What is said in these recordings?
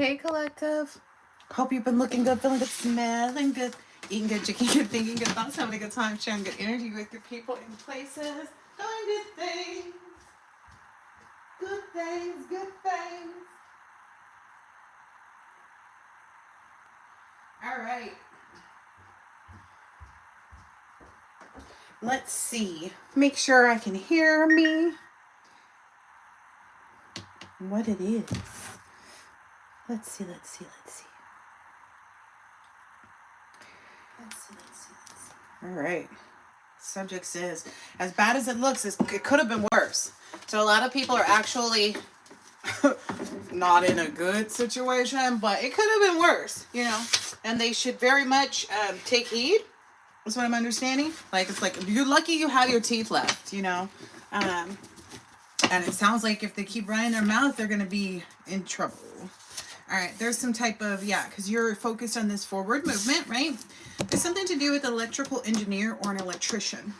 Hey, collective. Hope you've been looking good, feeling good, smelling good, eating good, drinking good, thinking good thoughts, having a good time, sharing good energy with your people and places, doing good things, good things, good things. All right. Let's see. Make sure I can hear me. What it is. Let's see. All right. Subject says, as bad as it looks, it could have been worse. So a lot of people are actually not in a good situation, but it could have been worse, you know. And they should very much take heed. That's what I'm understanding. Like, it's like, you're lucky you have your teeth left, you know. And it sounds like if they keep running their mouth, they're going to be in trouble. All right, there's some type of, because you're focused on this forward movement, right? There's something to do with an electrical engineer or an electrician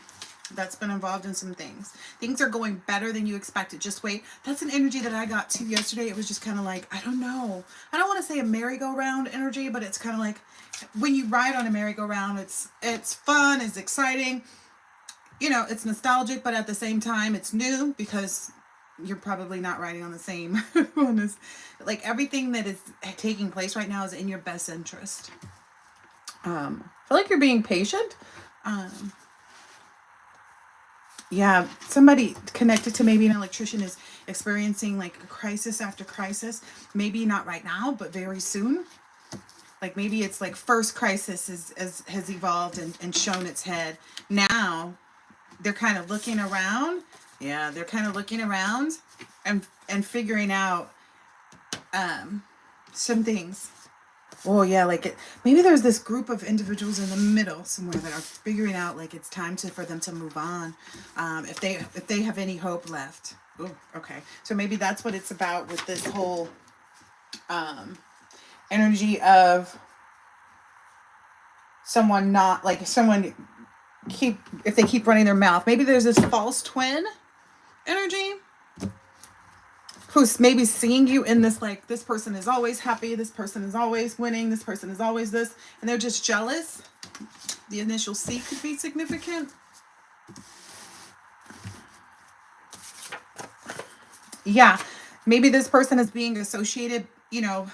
that's been involved in some things. Things are going better than you expected. Just wait. That's an energy that I got too yesterday. It was just kind of like, I don't know. I don't want to say a merry-go-round energy, but it's kind of like when you ride on a merry-go-round, it's fun, it's exciting. You know, it's nostalgic, but at the same time, it's new because you're probably not riding on the same one. Like, everything that is taking place right now is in your best interest. I feel like you're being patient. Somebody connected to maybe an electrician is experiencing like a crisis after crisis. Maybe not right now, but very soon. Like, maybe it's like first crisis has evolved and shown its head. Now they're kind of looking around. Yeah, they're kind of looking around and figuring out some things. Oh yeah, like maybe there's this group of individuals in the middle somewhere that are figuring out like it's time for them to move on, if they have any hope left. Oh, okay. So maybe that's what it's about with this whole energy of someone not like someone if they keep running their mouth. Maybe there's this false twin energy who's maybe seeing you in this, like, this person is always happy, this person is always winning, this person is always this, and they're just jealous. The initial C could be significant. Yeah, maybe this person is being associated, you know,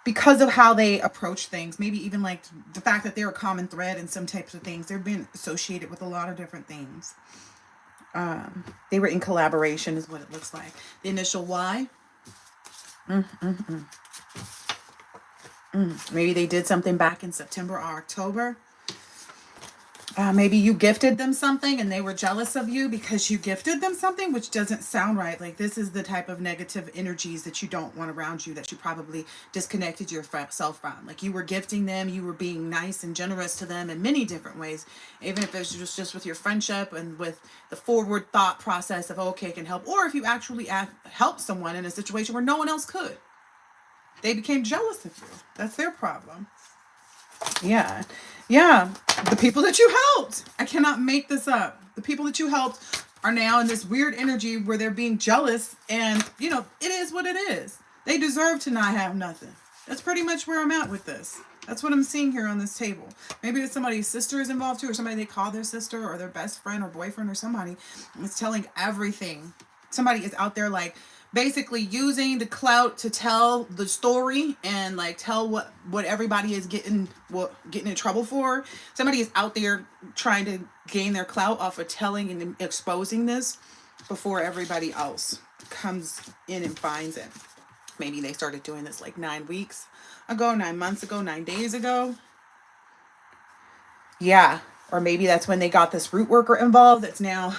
because of how they approach things. Maybe even like the fact that they're a common thread in some types of things. They're being associated with a lot of different things. They were in collaboration is what it looks like. The initial Y. Maybe they did something back in September or October. Maybe you gifted them something and they were jealous of you because you gifted them something, which doesn't sound right. Like, this is the type of negative energies that you don't want around you, that you probably disconnected yourself from. Like, you were gifting them, you were being nice and generous to them in many different ways, even if it's just with your friendship and with the forward thought process of, okay, I can help. Or if you actually help someone in a situation where no one else could. They became jealous of you. That's their problem. Yeah. The people that you helped. I cannot make this up. The people that you helped are now in this weird energy where they're being jealous. And, you know, it is what it is. They deserve to not have nothing. That's pretty much where I'm at with this. That's what I'm seeing here on this table. Maybe it's somebody's sister is involved too, or somebody they call their sister, or their best friend or boyfriend, or somebody is telling everything. Somebody is out there, like, basically using the clout to tell the story and like tell what everybody is getting in trouble for. Somebody is out there trying to gain their clout off of telling and exposing this before everybody else comes in and finds it. Maybe they started doing this like 9 weeks ago, 9 months ago, 9 days ago. Yeah. Or maybe that's when they got this root worker involved that's now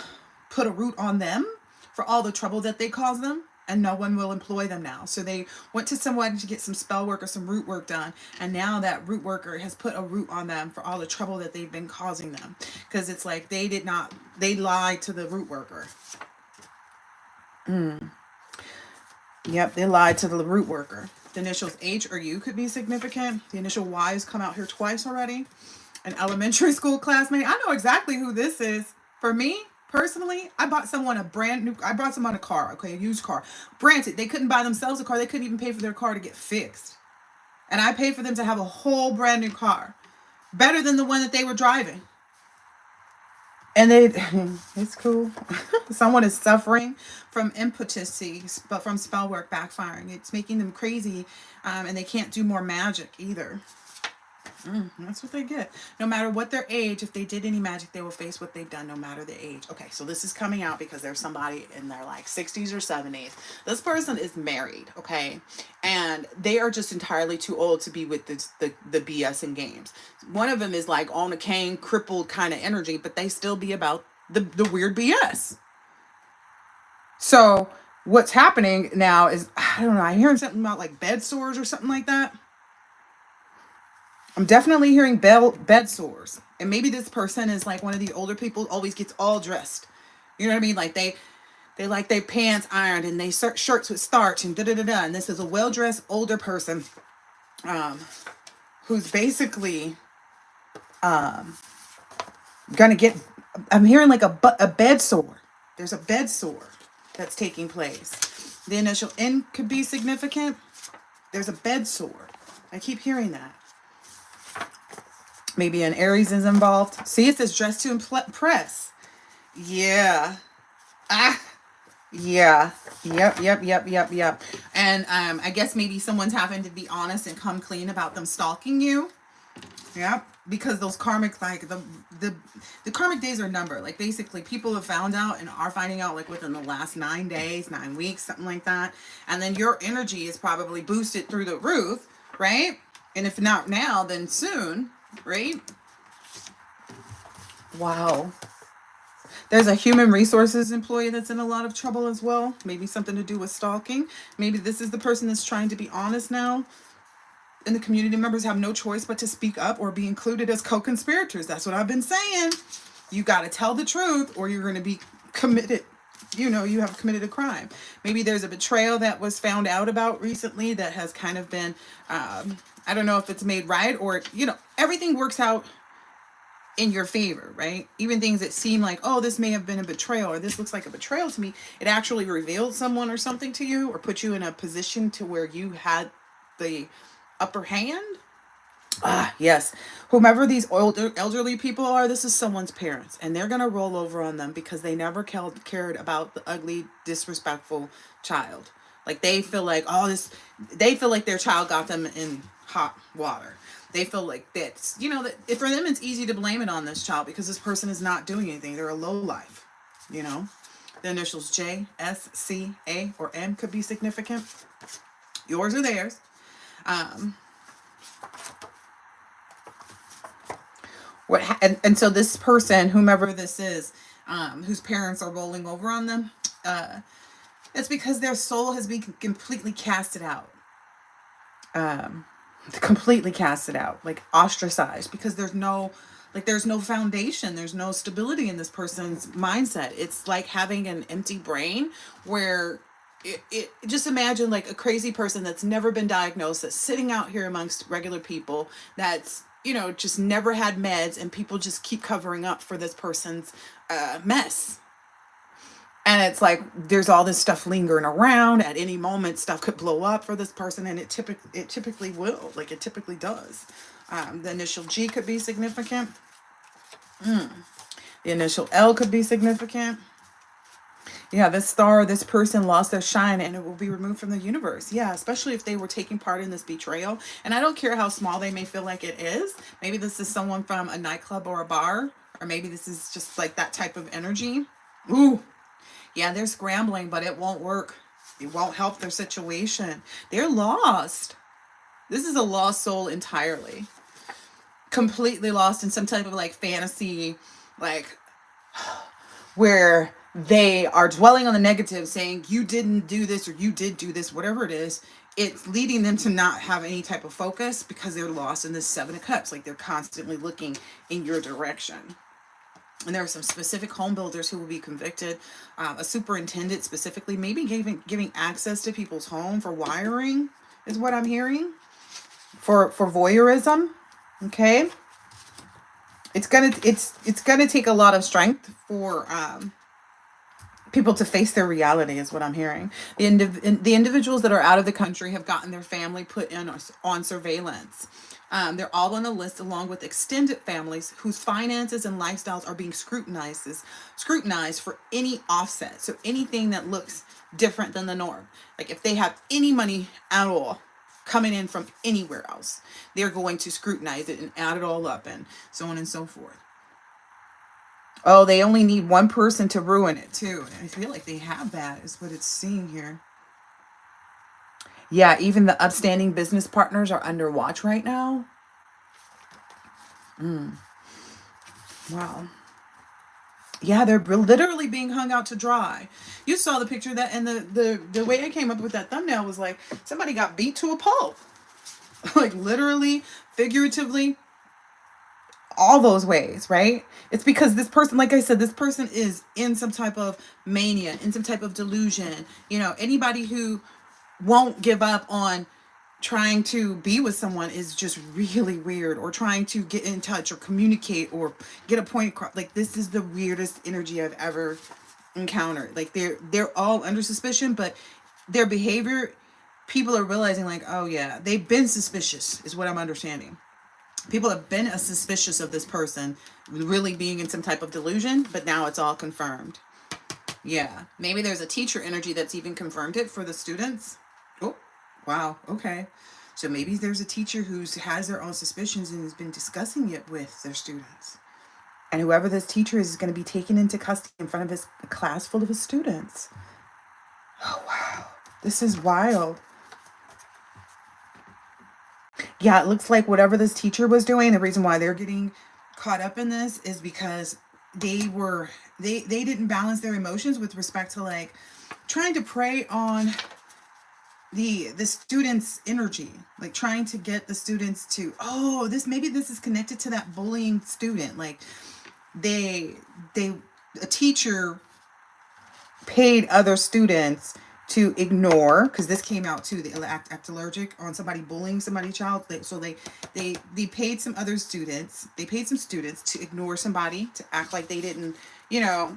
put a root on them for all the trouble that they caused them. And no one will employ them now. So they went to someone to get some spell work or some root work done. And now that root worker has put a root on them for all the trouble that they've been causing them. Because it's like they lied to the root worker. Yep, they lied to the root worker. The initials H or U could be significant. The initial Y has come out here twice already. An elementary school classmate. I know exactly who this is. For me, Personally, I bought someone I brought someone a car, okay, a used car. Granted, they couldn't buy themselves a car. They couldn't even pay for their car to get fixed. And I paid for them to have a whole brand new car. Better than the one that they were driving. And it's cool. Someone is suffering from impotency, but from spell work backfiring. It's making them crazy, and they can't do more magic either. That's what they get. No matter what their age, if they did any magic, they will face what they've done no matter the age. Okay, so this is coming out because there's somebody in their like 60s or 70s. This person is married, okay? And they are just entirely too old to be with the BS and games. One of them is like on a cane, crippled kind of energy, but they still be about the weird BS. So what's happening now is, I don't know, I'm hearing something about like bed sores or something like that. I'm definitely hearing bed sores. And maybe this person is like one of the older people, always gets all dressed. You know what I mean? Like they like their pants ironed and they shirts with starch and da-da-da-da. And this is a well-dressed older person who's basically gonna get, I'm hearing like a bed sore. There's a bed sore that's taking place. The initial N could be significant. There's a bed sore. I keep hearing that. Maybe an Aries is involved. See, it says dress to impress. Yeah. Yeah. Yep. And I guess maybe someone's having to be honest and come clean about them stalking you. Yep. Because those karmic, like the karmic days are numbered. Like basically people have found out and are finding out like within the last 9 days, 9 weeks, something like that. And then your energy is probably boosted through the roof, right? And if not now, then soon. Right? Wow. There's a human resources employee that's in a lot of trouble as well. Maybe something to do with stalking. Maybe this is the person that's trying to be honest now. And the community members have no choice but to speak up or be included as co-conspirators. That's what I've been saying. You got to tell the truth or you're going to be committed. You know, you have committed a crime. Maybe there's a betrayal that was found out about recently that has kind of been, I don't know if it's made right or, you know, everything works out in your favor, right? Even things that seem like, oh, this may have been a betrayal or this looks like a betrayal to me. It actually revealed someone or something to you or put you in a position to where you had the upper hand. Yes. Whomever these elderly people are, this is someone's parents. And they're going to roll over on them because they never cared about the ugly, disrespectful child. Like they feel like, they feel like their child got them in hot water. They feel like that's, you know, that for them it's easy to blame it on this child because this person is not doing anything. They're a lowlife, you know. The initials J, S, C, A, or M could be significant. Yours or theirs. And so this person, whomever this is, whose parents are rolling over on them, it's because their soul has been completely casted out. Completely casted out, like ostracized, because there's no foundation, there's no stability in this person's mindset. It's like having an empty brain where it just imagine like a crazy person that's never been diagnosed, that's sitting out here amongst regular people, that's, you know, just never had meds, and people just keep covering up for this person's mess. And it's like there's all this stuff lingering around. At any moment, stuff could blow up for this person, and it typically will, like it typically does. The initial G could be significant. The initial L could be significant. Yeah, this star, this person lost their shine and it will be removed from the universe. Yeah, especially if they were taking part in this betrayal. And I don't care how small they may feel like it is. Maybe this is someone from a nightclub or a bar, or maybe this is just like that type of energy. Ooh, yeah, they're scrambling, but it won't work. It won't help their situation. They're lost. This is a lost soul entirely. Completely lost in some type of like fantasy, like where they are dwelling on the negative, saying you didn't do this or you did do this, whatever it is. It's leading them to not have any type of focus because they're lost in this Seven of Cups. Like they're constantly looking in your direction. And there are some specific home builders who will be convicted. A superintendent specifically, maybe giving access to people's home for wiring is what I'm hearing. For voyeurism. Okay. It's gonna take a lot of strength for people to face their reality is what I'm hearing. The individuals that are out of the country have gotten their family put in on surveillance. They're all on a list along with extended families whose finances and lifestyles are being scrutinized for any offset. So anything that looks different than the norm. Like if they have any money at all coming in from anywhere else, they're going to scrutinize it and add it all up and so on and so forth. Oh, they only need one person to ruin it too. I feel like they have that, is what it's seeing here. Yeah, even the upstanding business partners are under watch right now. Wow. Yeah, they're literally being hung out to dry. You saw the picture that, and the way I came up with that thumbnail was like somebody got beat to a pulp. Like literally, figuratively, all those ways, right? It's because this person, like I said, this person is in some type of mania, in some type of delusion. You know, anybody who won't give up on trying to be with someone is just really weird, or trying to get in touch or communicate or get a point across. Like this is the weirdest energy I've ever encountered. Like they're all under suspicion, but their behavior, people are realizing like, oh yeah, they've been suspicious is what I'm understanding. People have been suspicious of this person really being in some type of delusion, but now it's all confirmed. Yeah, maybe there's a teacher energy that's even confirmed it for the students. Oh, wow, okay. So maybe there's a teacher who has their own suspicions and has been discussing it with their students. And whoever this teacher is going to be taken into custody in front of his class full of his students. Oh, wow. This is wild. Yeah, it looks like whatever this teacher was doing, the reason why they're getting caught up in this is because they didn't balance their emotions with respect to like trying to prey on the students' energy, like trying to get the students to, oh, maybe this is connected to that bullying student. Like they a teacher paid other students to ignore, because this came out too, the act allergic on somebody bullying somebody's child. So they paid some other students, they paid some students to ignore somebody, to act like they didn't, you know,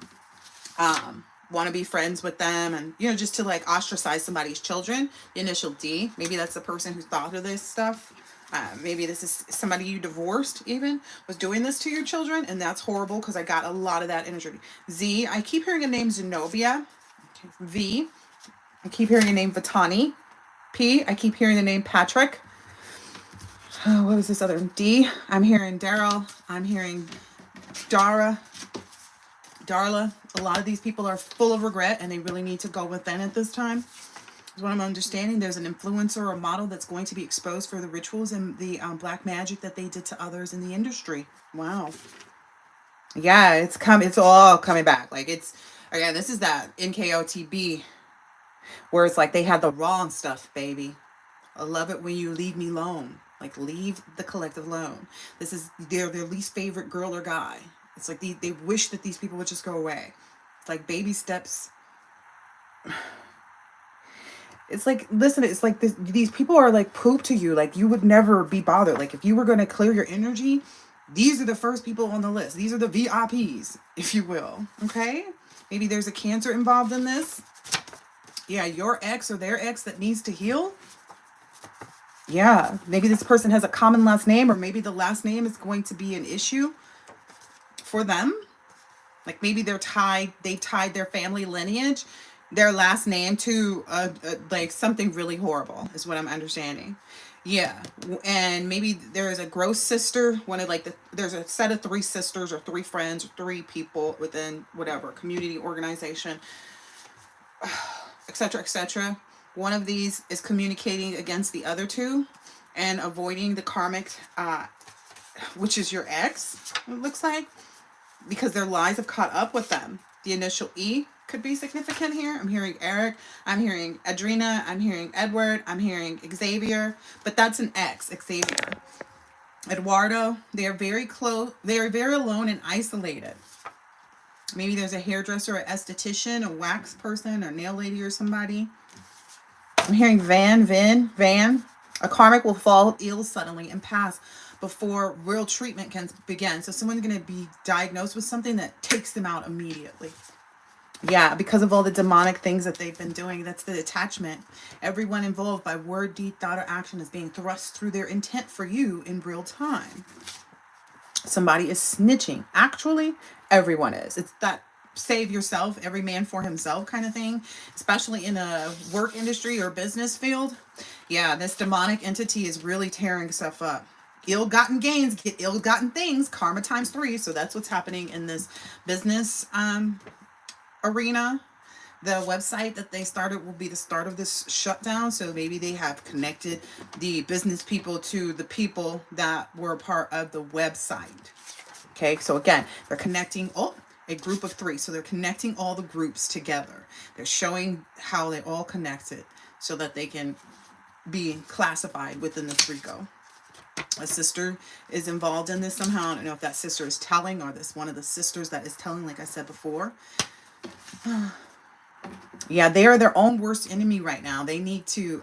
want to be friends with them, and you know, just to like ostracize somebody's children. The initial D, maybe that's the person who thought of this stuff. Maybe this is somebody you divorced even was doing this to your children, and that's horrible because I got a lot of that energy. Z, I keep hearing the name Zenobia. V, I keep hearing the name Vitani. P, I keep hearing the name Patrick. Oh, what was this other? D, I'm hearing Daryl. I'm hearing Darla. A lot of these people are full of regret and they really need to go within at this time. Is what I'm understanding. There's an influencer or model that's going to be exposed for the rituals and the black magic that they did to others in the industry. Wow. Yeah, it's all coming back. Like it's, again, this is that NKOTB where it's like they had the wrong stuff, baby. I love it when you leave me alone. Like leave the collective alone. This is their least favorite girl or guy. It's like they wish that these people would just go away. It's like baby steps. It's like, listen, it's like these people are like poop to you. Like you would never be bothered. Like if you were going to clear your energy, these are the first people on the list. These are the VIPs, if you will. Okay? Maybe there's a cancer involved in this. Yeah, your ex or their ex that needs to heal. Yeah, maybe this person has a common last name, or maybe the last name is going to be an issue for them. Like maybe they tied their family lineage, their last name to like something really horrible is what I'm understanding. Yeah, and maybe there is a gross sister, one of like there's a set of 3 sisters or 3 friends or 3 people within whatever community organization, etc., etc. One of these is communicating against the other 2 and avoiding the karmic, which is your ex, it looks like, because their lies have caught up with them. The initial E could be significant here. I'm hearing Eric, I'm hearing Adrena, I'm hearing Edward, I'm hearing Xavier, but that's an X, Xavier. Eduardo, they are very close, they are very alone and isolated. Maybe there's a hairdresser, an esthetician, a wax person, or nail lady or somebody. I'm hearing Van. A karmic will fall ill suddenly and pass before real treatment can begin. So someone's going to be diagnosed with something that takes them out immediately. Yeah, because of all the demonic things that they've been doing. That's the attachment. Everyone involved by word, deed, thought, or action is being thrust through their intent for you in real time. Somebody is snitching. Actually, everyone is. It's that save yourself, every man for himself kind of thing, especially in a work industry or business field. Yeah, this demonic entity is really tearing stuff up. Ill-gotten gains get ill-gotten things, karma times 3. So that's what's happening in this business arena. The website that they started will be the start of this shutdown. So maybe they have connected the business people to the people that were part of the website. Okay, so again, they're connecting a group of 3. So they're connecting all the groups together. They're showing how they all connected so that they can be classified within this RICO. A sister is involved in this somehow. I don't know if that sister is telling or this one of the sisters that is telling, like I said before. Yeah, they are their own worst enemy right now. They need to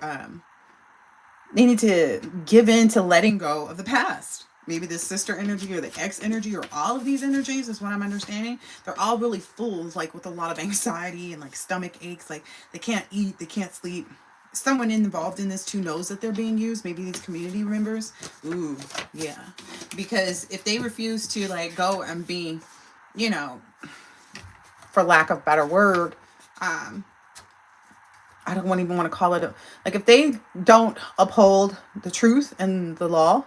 give in to letting go of the past. Maybe the sister energy or the ex energy or all of these energies is what I'm understanding. They're all really full, like with a lot of anxiety and like stomach aches. Like they can't eat, they can't sleep. Someone involved in this too knows that they're being used. Maybe these community members. Ooh, yeah. Because if they refuse to like go and be, you know, for lack of a better word, I don't even want to call it like if they don't uphold the truth and the law,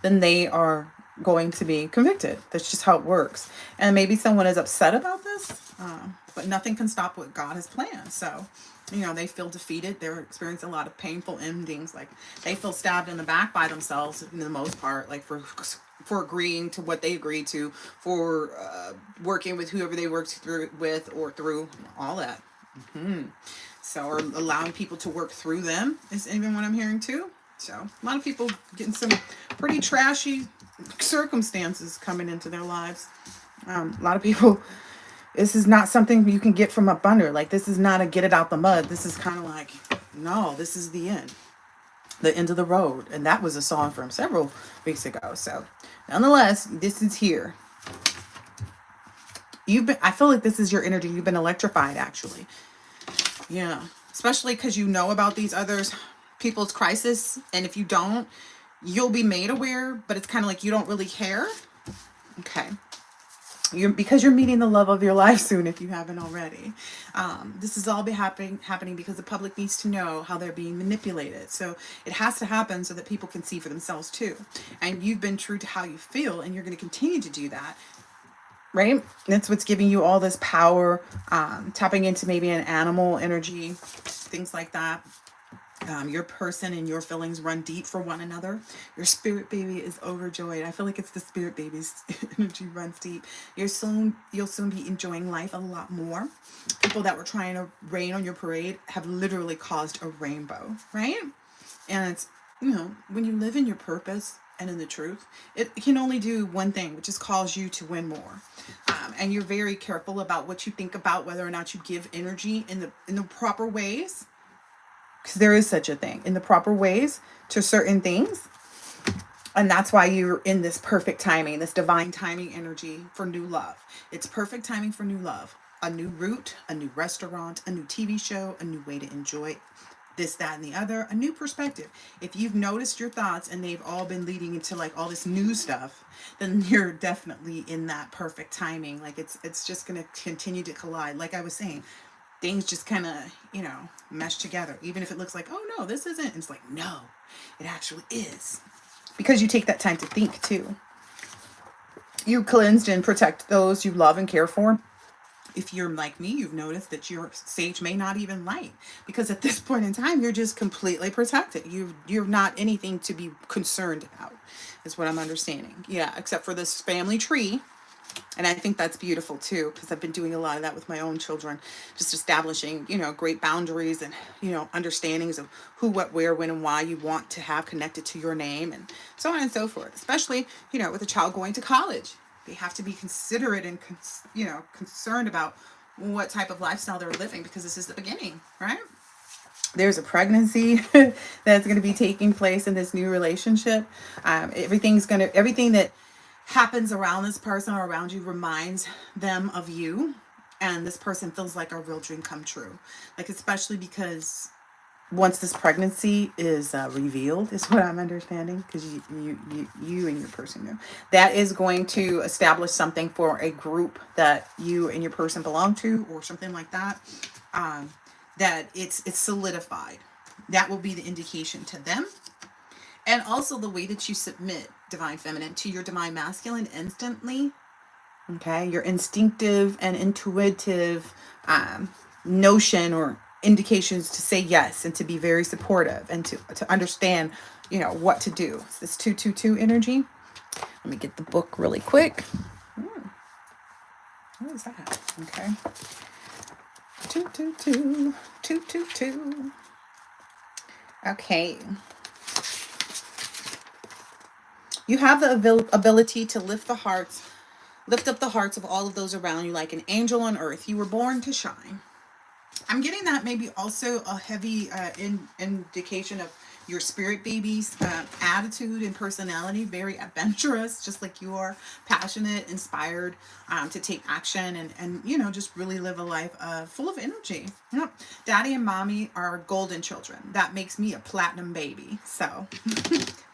then they are going to be convicted. That's just how it works. And maybe someone is upset about this, but nothing can stop what God has planned. So, they feel defeated. They're experiencing a lot of painful endings. Like they feel stabbed in the back by themselves, for the most part, like for agreeing to what they agreed to, for working with whoever they worked through with or through all that. So, or allowing people to work through them is even what I'm hearing too. So, a lot of people getting some pretty trashy circumstances coming into their lives. A lot of people, this is not something you can get from up under. Like, this is not a get it out the mud. This is kind of like, no, this is the end of the road. And that was a song from several weeks ago. So, nonetheless, this is here. I feel like this is your energy. You've been electrified, actually. Yeah, especially because you know about these others people's crisis, and if you don't, you'll be made aware, but it's kind of like you don't really care. Okay, because you're meeting the love of your life soon if you haven't already. This is all happening because the public needs to know how they're being manipulated. So it has to happen so that people can see for themselves too. And you've been true to how you feel, and you're going to continue to do that. Right? That's what's giving you all this power, tapping into maybe an animal energy, things like that. Your person and your feelings run deep for one another. Your spirit baby is overjoyed. I feel like it's the spirit baby's energy runs deep. You'll soon be enjoying life a lot more. People that were trying to rain on your parade have literally caused a rainbow, right? And it's, when you live in your purpose and in the truth, it can only do one thing, which is cause you to win more. And you're very careful about what you think about, whether or not you give energy in the proper ways, because there is such a thing, in the proper ways to certain things. And that's why you're in this perfect timing, this divine timing energy for new love. It's perfect timing for new love. A new route, a new restaurant, a new TV show, a new way to enjoy this, that, and the other, a new perspective. If you've noticed your thoughts and they've all been leading into like all this new stuff, then you're definitely in that perfect timing. Like it's just going to continue to collide. Like I was saying, things just kind of, mesh together. Even if it looks like, oh no, this isn't. It's like, no, it actually is. Because you take that time to think too. You cleansed and protect those you love and care for. If you're like me, you've noticed that your sage may not even light, because at this point in time, you're just completely protected. You're not anything to be concerned about, is what I'm understanding. Yeah, except for this family tree. And I think that's beautiful too, because I've been doing a lot of that with my own children, just establishing, great boundaries and, understandings of who, what, where, when, and why you want to have connected to your name and so on and so forth. Especially, with a child going to college. They have to be considerate and, concerned about what type of lifestyle they're living, because this is the beginning, right? There's a pregnancy that's going to be taking place in this new relationship. Everything that happens around this person or around you reminds them of you. And this person feels like a real dream come true. Like, especially because once this pregnancy is revealed, is what I'm understanding, because you and your person know, that is going to establish something for a group that you and your person belong to, or something like that. Um, that it's solidified. That will be the indication to them. And also the way that you submit, divine feminine, to your divine masculine instantly. Okay, your instinctive and intuitive notion or indications to say yes and to be very supportive and to understand, what to do. It's this 222 energy. Let me get the book really quick. What is that? Okay. 222, 222. Okay. You have the ability to lift up the hearts of all of those around you like an angel on earth. You were born to shine. I'm getting that maybe also a heavy indication of your spirit baby's attitude and personality, very adventurous, just like you are, passionate, inspired to take action and just really live a life full of energy. Yep. Daddy and mommy are golden children. That makes me a platinum baby. So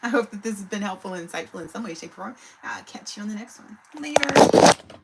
I hope that this has been helpful and insightful in some way, shape, or form. I'll catch you on the next one. Later.